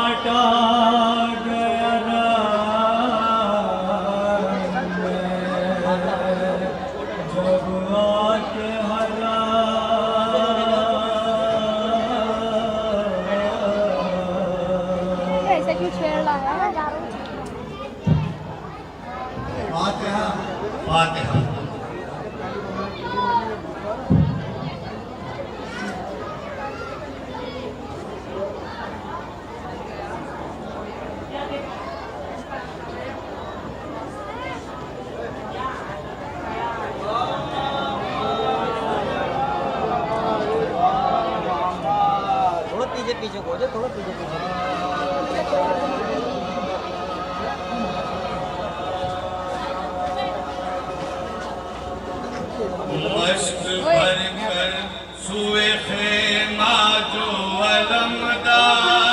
काटा गया जब आके हरा ऐसे क्यों छेड़ रहा है? फातिहा फातिहा। थोड़ा पीछे पीछे को जाओ, थोड़ा पीछे पीछे। मश्क भर कर सुए खेमा जो अलमदार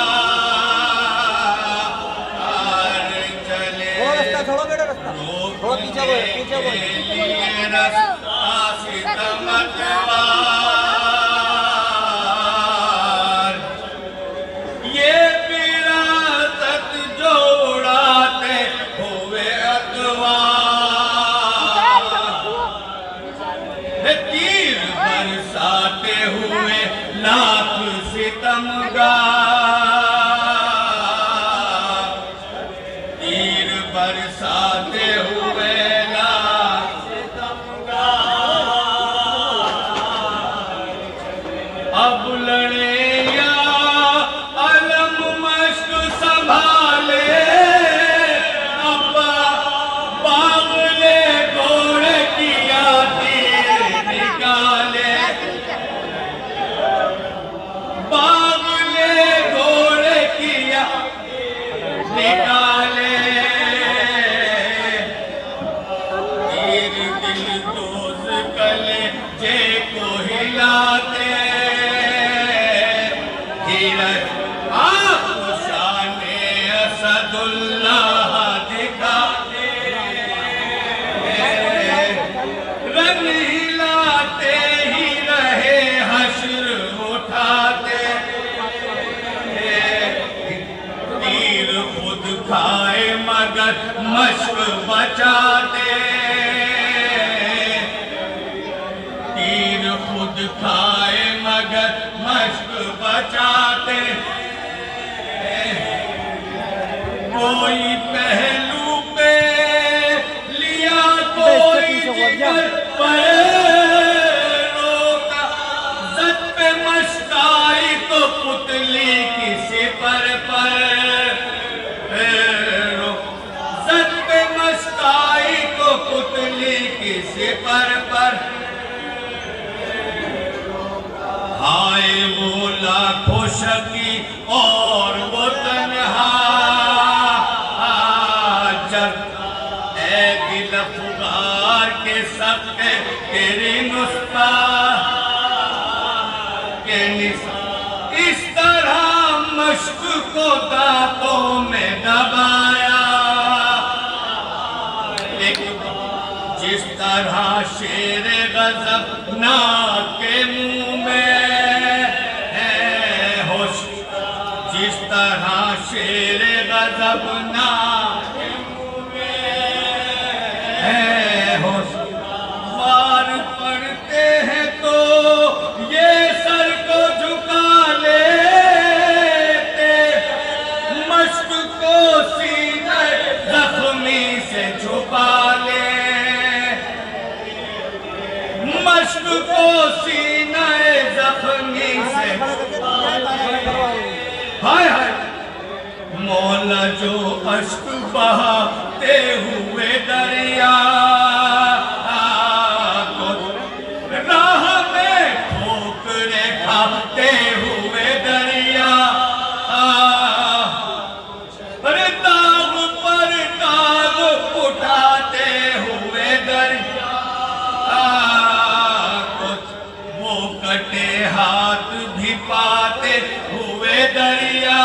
चले थोड़ा रास्ता छोड़ो बेटा, रास्ता थोड़ा पीछे को, पीछे को। लिए रास्ता सितमतवार ये विरासत जो उड़ाते हुए अखबार तीर बरसाते हुए लाख सितमगार तीर बरसाते हुए लाख सितमगार अब लड़े या अलम मश्क संभाले अब बागले घोड़े किया तीर निकाले बागले घोड़े किया निकाले तीर दिल दोज कले जे को हिलाते धीरज आप शाने असदुल्लाह दिखाते रंग हिलाते ही रहे हश्र उठाते तीर खुद खाए मगर मश्क बचाते तीर खुद खाए मगर मश्क बचाते कोई पहलू पे लिया कोई जिगर रोका जद पे मस्काई तो पुतली किसी पर जद पे मस्काई तो पुतली किसी पर हाय वो लाखों शकी और वो तन्हा जब ए दिल फुगार के सबके तेरी नुस्खा के इस तरह मश्क को दांतों में दबाया एक जिस तरह शेर गजब नाक के मुंह में है होश जिस तरह शेर गजब नाक के मुंह में है होश वार पड़ते हैं तो ये सर को झुका लेते मश्क को सीने जख्मी से छुपा ले मश्क को सीने जख्मी से हाय हाय मौला जो अश्क बहाते हुए दरिया को राह में ठोकरे खाते हुए दरिया अरे दाग पर दाग उठाते हुए दरिया वो कटे हाथ भी पाते हुए दरिया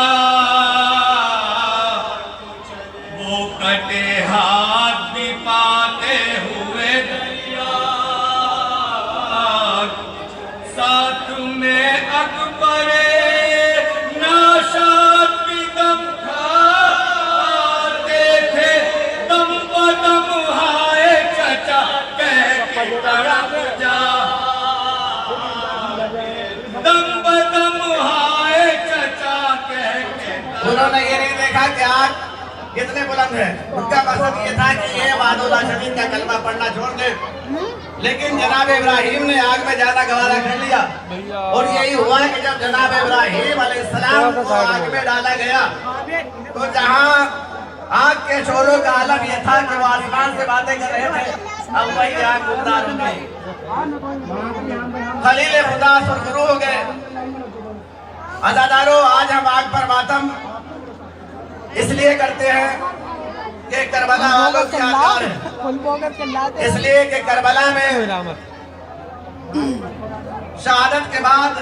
वो कटे हाथ भी पा उन्होंने ये नहीं देखा कि आग कितने बुलंद है। उनका मकसद ये था कि ये वादुल्लाह शरीफ का कलमा पढ़ना छोड़ दे। लेकिन जनाब इब्राहिम ने आग में ज्यादा गवारा कर लिया और यही हुआ कि जब जनाब इब्राहिम अलैहिस्सलाम को आग में डाला गया तो जहाँ आग के शोरों का आलम ये था कि वो आसमान से बातें कर रहे थे, अब वही आग गुलदार हो गई। खलील खुदा सुरखरू हो गए। अज़ादारों, आज हम आग पर मातम इसलिए करते हैं कि करबला वालों की आकार है, इसलिए कि करबला में शहादत के बाद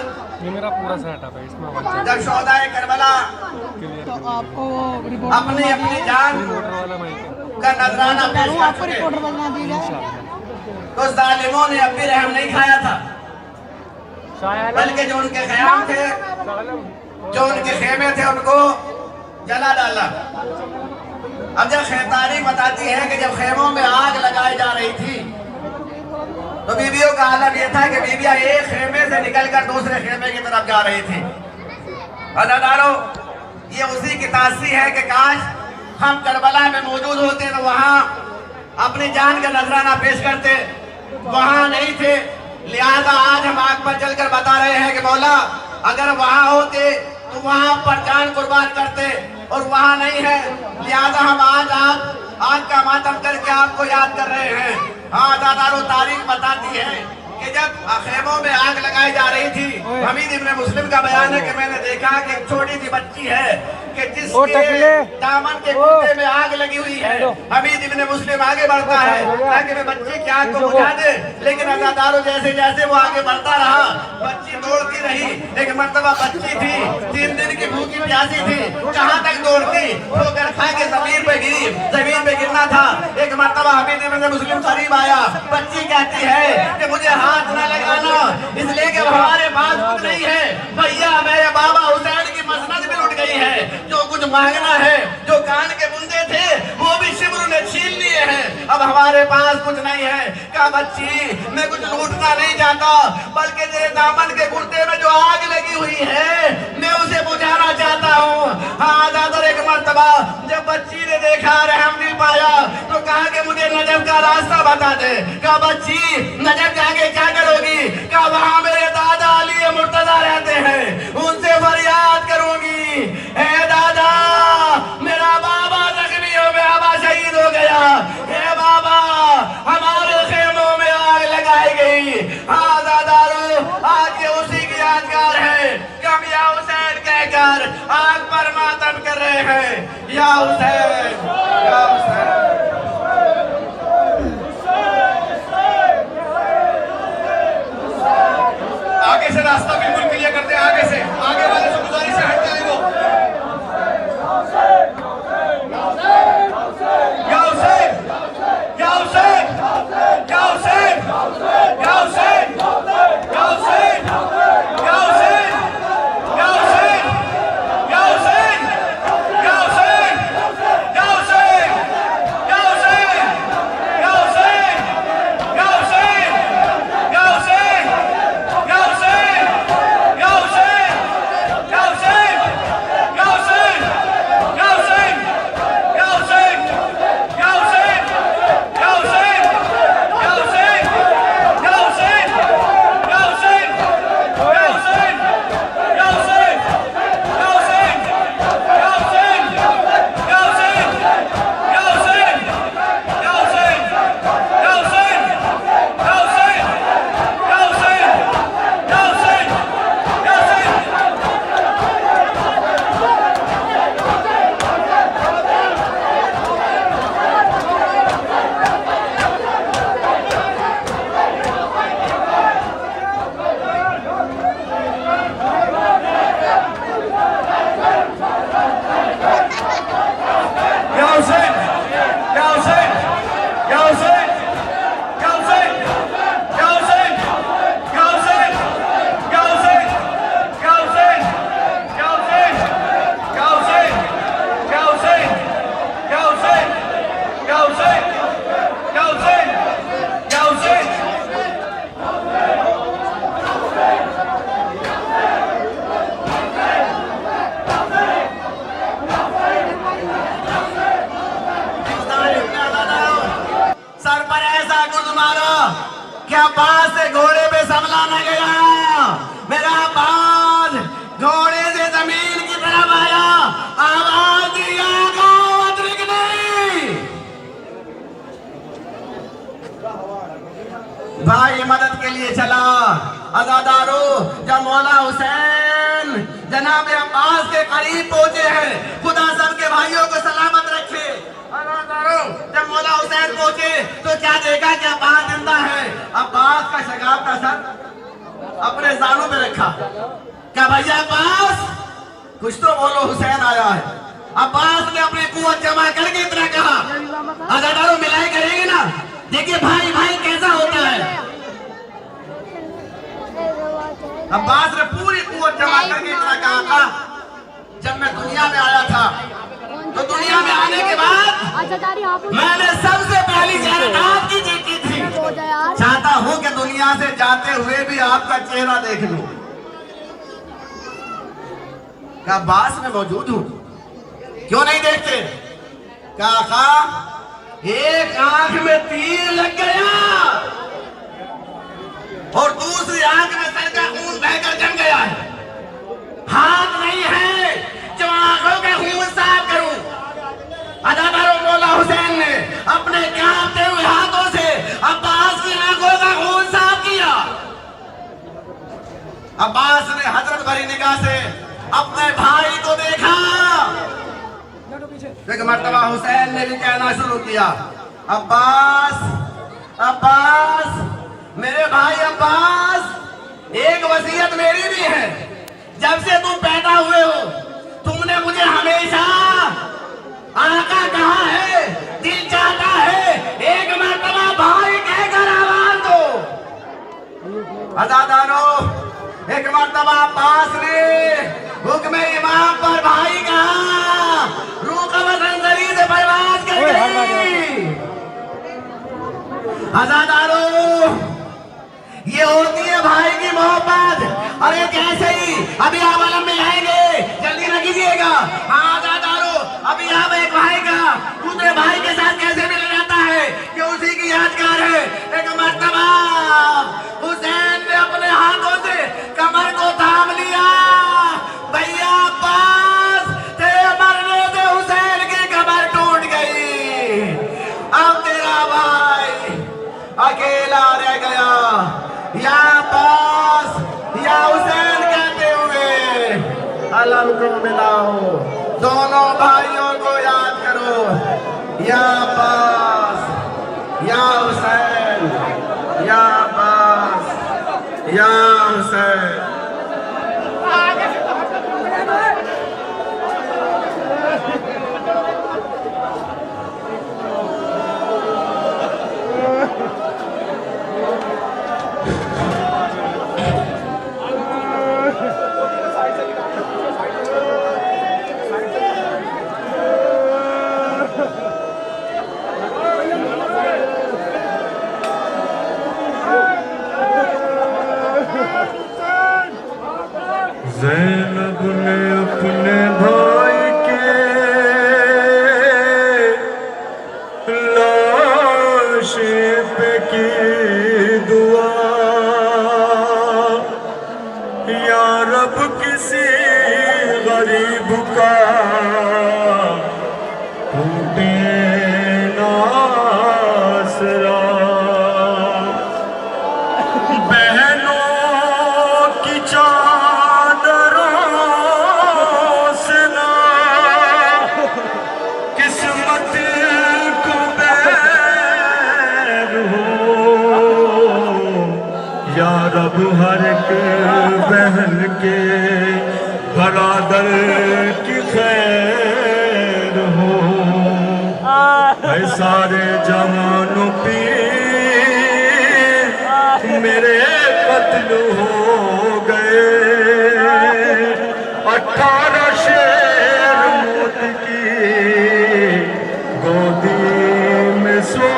ये मेरा पूरा सेटअप है, इसमें जब शोहदाए करबला तो आपको अपनी अपनी जान का नजराना पेश कर चुके, तो जालिमों ने अब भी रहम नहीं खाया था, बल्कि जो उनके ख़याम थे, जो उनके खेमे थे, उनको जला डाला। अब जब खैतानी बताती है कि जब खेमों में आग लगाई जा रही थी तो बीवियों का हालत ये था कि बीवियां एक खेमे से निकलकर दूसरे खेमे की तरफ जा रही थी। अज़ादारों, ये उसी की तासी है कि काश हम करबला में मौजूद होते तो वहाँ अपनी जान का नजराना पेश करते, वहाँ नहीं थे। लिहाजा आज हम आग पर चलकर बता रहे हैं कि मौला अगर वहाँ होते तो वहाँ पर जान कुर्बान करते, और वहाँ नहीं है, लिहाजा हम आज का मातम करके आपको याद कर रहे हैं। हाँ अज़ादारों, तारीख बताती है कि जब खेमों में आग लगाई जा रही थी, हमीद इब्न मुस्लिम का बयान है कि मैंने देखा कि एक छोटी सी बच्ची है कि जिसके दामन के कुर्ते में आग लगी हुई है। हमीद इब्न मुस्लिम आगे बढ़ता है ताकि मैं बच्ची की आग को बुझा दे, लेकिन अज़ादारों जैसे जैसे वो आगे बढ़ता रहा, बच्ची दौड़ती रही। एक मर्तबा बच्ची थी, 3 दिन की भूखी प्यासी थी, कहाँ तक दौड़ती, ठोकर खा के जमीन पे गिरी, जमीन पे गिरना था। एक मर्तबा हमीद इब्न मुस्लिम करीब आया, बच्ची कहती है कि मुझे हाथ न लगाना, इसलिए कि हमारे पास कुछ नहीं है भैया, मेरे बाबा हुसैन की मसनद भी लुट गई है, जो कुछ मांगना है, जो कान के बुंदे थे वो भी शिमरू ने छीन लिए हैं, अब हमारे पास कुछ नहीं है। कहा बच्ची, मैं कुछ लूटना नहीं चाहता, बल्कि तेरे दामन के कुर्ते में जो आग लगी हुई है मैं उसे बुझाना चाहता हूँ। हाँ दादर, एक मर्तबा जब बच्ची ने देखा, रहम नहीं पाया, तो कहा कि मुझे नजफ का रास्ता बता दे। कहा बच्ची, नजफ जाके क्या करोगी? कहा वहाँ मेरे दादा अली मुर्तजा रहते हैं, उनसे फरियाद करूंगी। हे दादा, मेरा बाबा जख्मियों में आबा शहीद हो गया, हे बाबा हमारे खेमों में आग लगाई गई। हाँ दादारो, आज ये उसी की यादगार है कि हम या हुसैन कहकर आग पर मातम कर रहे हैं। या हुसैन, या हुसैन। आगे से रास्ता बिल्कुल क्लियर करते हैं, आगे से, आगे वाले से गुजारिश से हट जाए वो। या हुसैन, या हुसैन, या हुसैन, या हुसैन, या हुसैन, या हुसैन, या हुसैन, या हुसैन, या हुसैन, मारा कि अब्बास से घोड़े पे संभला न गया। मेरा अब्बास घोड़े से जमीन की तरफ आया, आवाज दिया भाई मदद के लिए चला। अज़ादारो जब मौला हुसैन जनाब अब्बास के करीब पहुंचे हैं, खुदा सबके भाइयों को सलामत रखे। अज़ादारो जब मौला हुसैन पहुंचे तो क्या देखा कि अब्बास जिंदा है। अब्बास का शगाब का सर अपने जानों पे रखा। क्या भैया अब्बास कुछ तो बोलो, हुसैन आया है। अब्बास ने अपनी कुव्वत जमा करके इतना कहा, अज़ादारो मिलाई करेंगे ना, देखिए भाई भाई कैसा होता है। अब्बास ने पूरी कुव्वत जमा करके इतना कहा था, जब मैं दुनिया में आया था तो दुनिया में आने के बाद मैंने सबसे पहली ज़ियारत आपकी की थी। चाहता हूं कि दुनिया से जाते हुए भी आपका चेहरा देख लूं। क्या अब्बास में मौजूद हूं, क्यों नहीं देखते? क्या आका एक आंख में तीर लग गया और दूसरी आंख में सर का खून बहकर जम गया है। हाथ नहीं है जो आंखों का खून साफ करूं। अज़ादारो मौला हुसैन ने अपने कांपते हुए हाथों से अब्बास की आंखों का खून साफ किया। अब्बास ने हजरत भरी निगाह से अपने भाई को देखा। एक मर्तबा हुसैन ने भी कहना शुरू किया, अब्बास अब्बास मेरे भाई अब्बास, एक वसीयत मेरी भी है। जब से तुम पैदा हुए हो तुमने मुझे हमेशा आका कहा है, दिल चाहता है एक मर्तबा भाई कहकर आवाज दो। अज़ादारो एक मर्तबा अब्बास ने हुक्म इमाम पर भाई कहा, रूह कवसंजरी से परवाज कर गई। अज़ादारो ये होती है भाई की मोहब्बत। अरे कैसे ही अभी आप आलम में आएंगे, जल्दी न कीजिएगा। हाँ अज़ादारो अभी आप एक भाई का दूसरे भाई के साथ कैसे मिल जाता है कि उसी की यादगार है। एक मर्तबा हुसैन ने अपने हाथों से कमर को थाम लिया। भैया अब्बास तेरे मरने से हुसैन की कमर टूट गई। अब तेरा भाई अकेला रह गया। या अब्बास या हुसैन कहते हुए अलम को मिलाओ, दोनों भाइयों को याद करो। या अब्बास या हुसैन, या अब्बास या हुसैन। ज़ैनब ने अपने भाई के लाश पे की दुआ, या रब किसी गरीब का टूटे ना आसरा। बहनों की किस्मत को बैर हो, या रब हर एक बहन के बरादर की खैर हो। है सारे जवानों पे मेरे कत्ल हो गए। 18 शेर मौत की गोदी में सो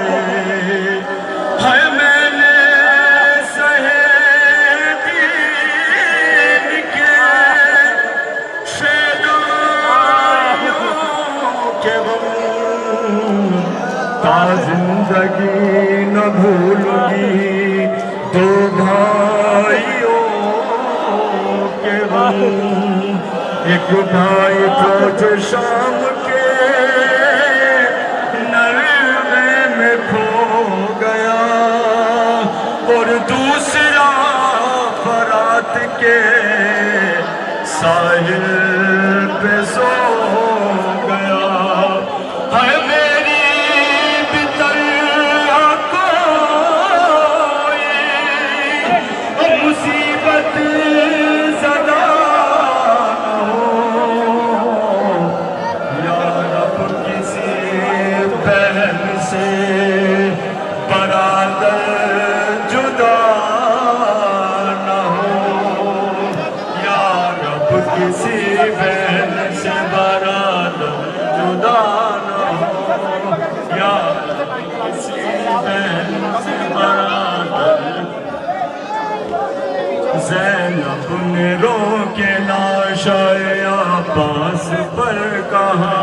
गए। है मैंने सहे दीन के शेदों के गम, ता जिंदगी जिंदगी न भूलूंगी दो भाइयों के हम। एक भाई रोज शाम के नलवे में खो गया और दूसरा फरात के साहिल पे सो गया। है मेरी बितर कोई मुसीबत ज़दा न हो या रब किसी बहन से बरादर जुदा न हो या रब किसी बहन से बरादर जुदा न हो या किसी बहन से बरादर। ज़ैनब ने रो के लाशाया पास पर कहा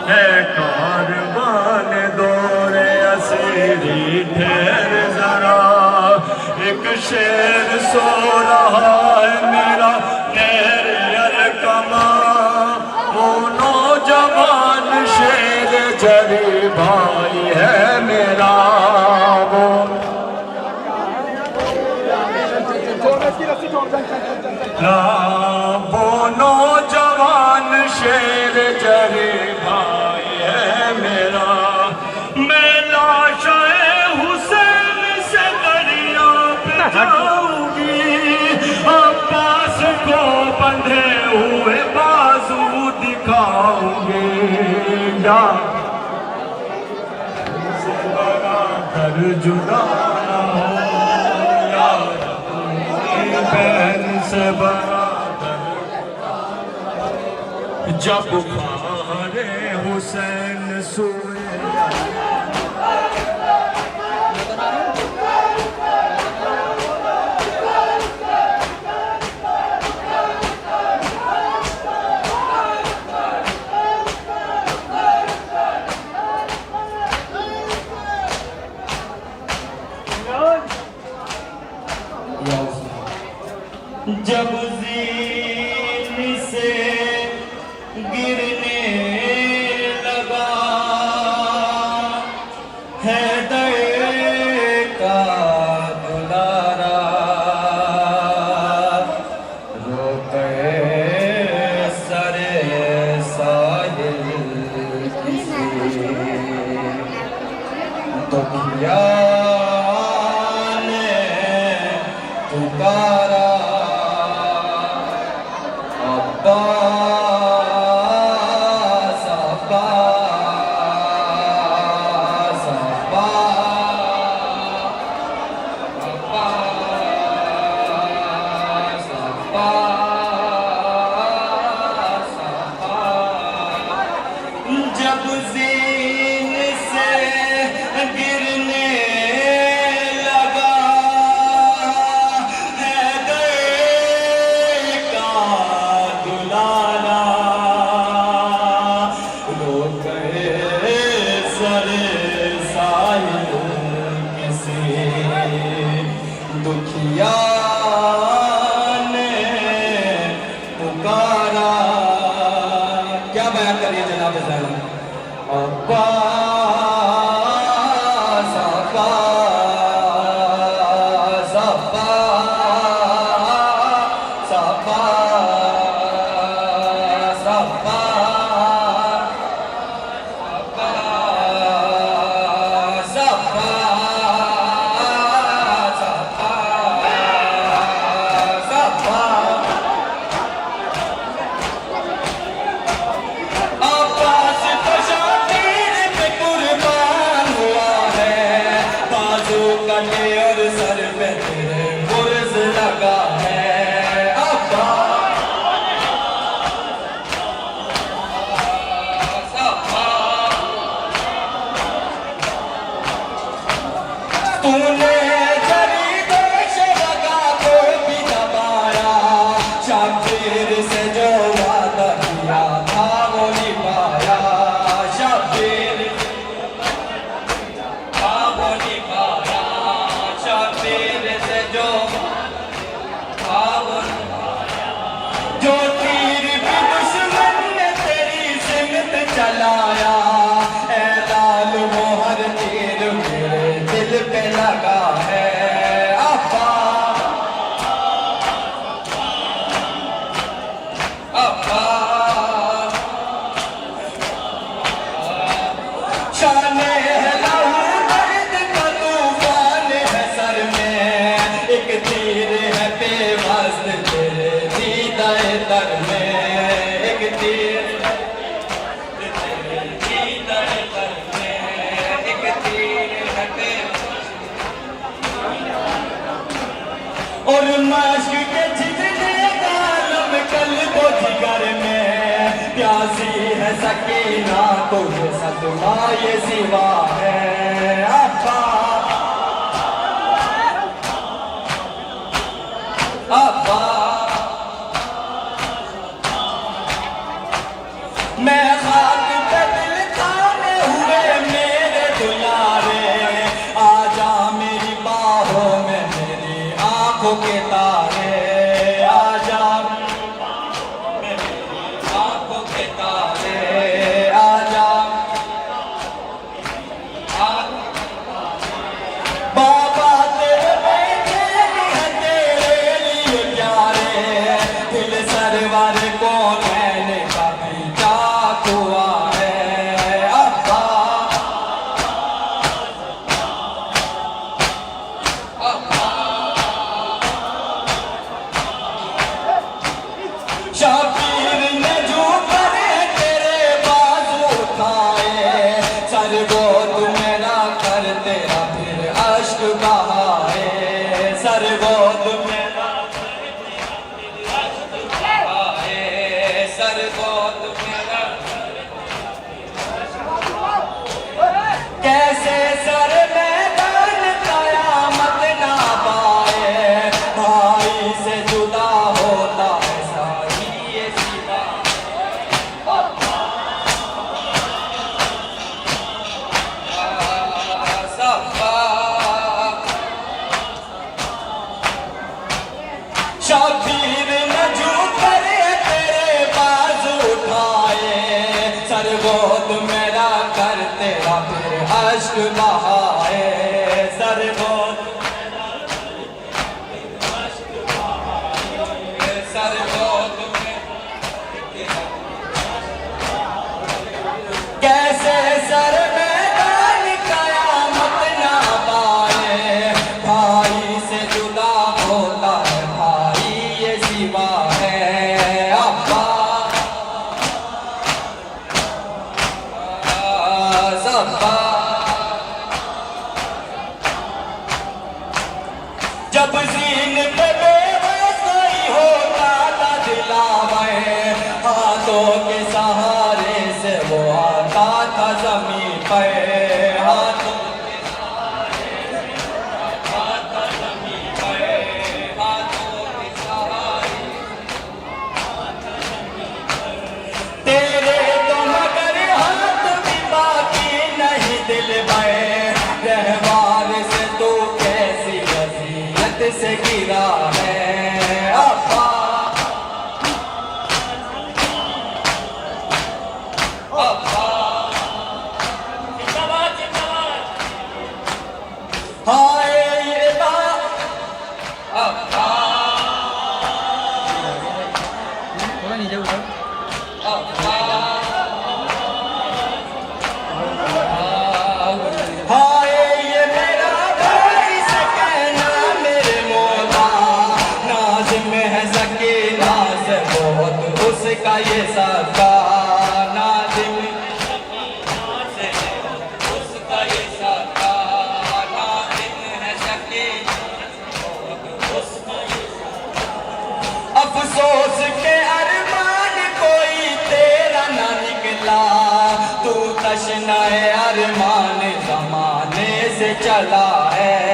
है कारवान दौरे असीरी ठहर जरा। एक शेर सो रहा है मेरा नहर अलकमा वो नौजवान शेर जरी भाई है मेरा वो। वो नौजवान शेर जरे भाई है मेरा। मैं लाशाए हुसैन से दरिया पे जाऊंगी अब्बास को बंधे हुए बाजू दिखाऊंगी। कर जुदा न हो या बहन से बराबर। जब खारे हुसैन सोए जब ज़ीन से गिरने लगा हैदर का दुलारा रोते सरे साहिल किसी दुखिया ने पुकारा। जब ज़ीन से गिरने लगा हैदर का दुलारा रो गए सरे साहिल किसी दुखिया ने पुकारा। क्या बयान करिए जनाब ज़ैनब। अब्बास अब्बास अब्बास अब्बास अब्बास अब्बास अब्बास अब्बास और मश्क के छिपने का लब कल्बो जिगर में प्यासी है सकीना तुझे सदमा ये सिवा है अब्बा अब्बा मैं खाक पे दिल खाने हुए मेरे दुलारे आजा मेरी बाहों में मेरी आंखों के तारे आजा मेरी बाहों में मेरी आंखों के तारे आजा बाबा तेरे बेटे हैं तेरे लिए प्यारे दिल सरवर को मैंने कभी चाक हुआ है अब्बा शबीर ने जो करे तेरे बाजू उठाए सर गोद मेरा कर तेरा फिर अश्क बहाए सर गोद मेरा कर तेरा फिर अश्क बहाए सर गोद मेरा कैसे सर मैदान कयामत ना पाए भाई से जुदा होता है सारी ये सिवा शबीर न जो करे तेरे बाजू उठाए सर गोद मेरा कर तेरा फिर अश्क बहाए सर गोद मेरा कर तेरा अश्क बहाए सर गोद मेरा तेरा कैसे सर मैदान कयामत ना पाए भाई से जुदा होता है भाई ये सिवा है अब्बा सब्बा जब सीन पे बेबस कोई होता था दिलावे हाथों के सहारे से वो आता था जमीन पे हाथों के सहारे से वो आता था जमीन पे हाथों के सहारे तेरे तो मगर हाथ भी बाकी नहीं दिल में रहवार से तू कैसी वसीयत से गिरा है अब्बा अब्बा हाय ये बात अब्बा थोड़ा नीचे उठो हाय ये मेरा भाई से कहना मेरे मौला नाज में है सकीना से बहुत उसका ये सका नाज में है सकीना से उसका ये सका नाज में है सकीना से बहुत उसका ये सका अफसोस के अरमान कोई तेरा ना निकला तू तशनाए अरमान जमाने से चला है